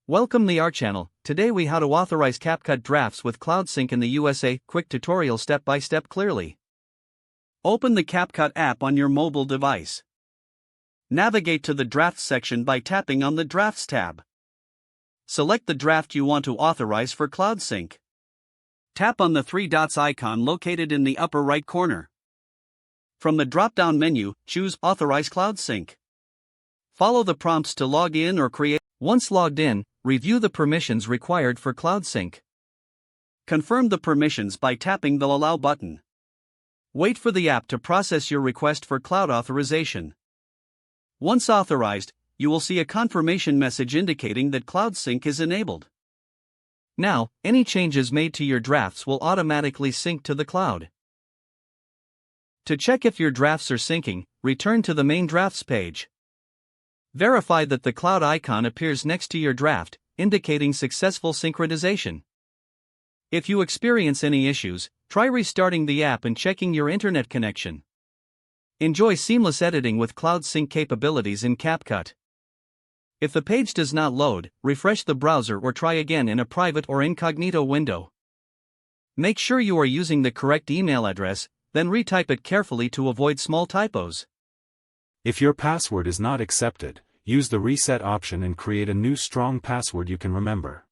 Welcome to our channel. Today we how to authorize CapCut drafts with Cloud Sync in the USA. Quick tutorial step by step clearly. Open the CapCut app on your mobile device. Navigate to the Drafts section by tapping on the Drafts tab. Select the draft you want to authorize for Cloud Sync. Tap on the three dots icon located in the upper right corner. From the drop-down menu, choose Authorize Cloud Sync. Follow the prompts to log in or create. Once logged in, review the permissions required for Cloud Sync. Confirm the permissions by tapping the Allow button. Wait for the app to process your request for cloud authorization. Once authorized, you will see a confirmation message indicating that Cloud Sync is enabled. Now, any changes made to your drafts will automatically sync to the cloud. To check if your drafts are syncing, return to the main drafts page. Verify that the cloud icon appears next to your draft, indicating successful synchronization. If you experience any issues, try restarting the app and checking your internet connection. Enjoy seamless editing with Cloud Sync capabilities in CapCut. If the page does not load, refresh the browser or try again in a private or incognito window. Make sure you are using the correct email address, then retype it carefully to avoid small typos. If your password is not accepted, use the reset option and create a new strong password you can remember.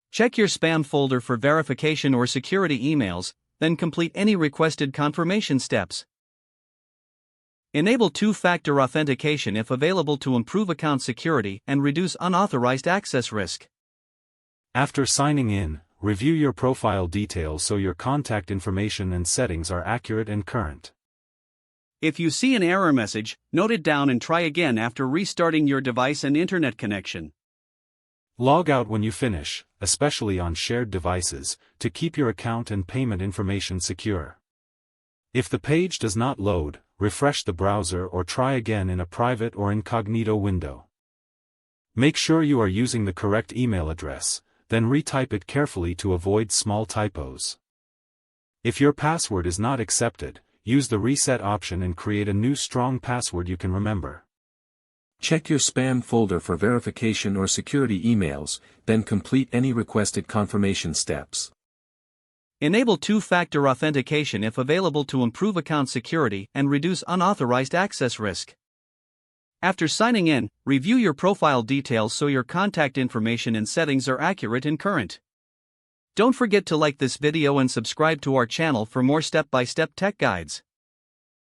Check your spam folder for verification or security emails, then complete any requested confirmation steps. Enable two-factor authentication if available to improve account security and reduce unauthorized access risk. After signing in, review your profile details so your contact information and settings are accurate and current. If you see an error message, note it down and try again after restarting your device and internet connection. Log out when you finish, especially on shared devices, to keep your account and payment information secure. If the page does not load, refresh the browser or try again in a private or incognito window. Make sure you are using the correct email address, then retype it carefully to avoid small typos. If your password is not accepted, use the reset option and create a new strong password you can remember. Check your spam folder for verification or security emails, then complete any requested confirmation steps. Enable two-factor authentication if available to improve account security and reduce unauthorized access risk. After signing in, review your profile details so your contact information and settings are accurate and current. Don't forget to like this video and subscribe to our channel for more step-by-step tech guides.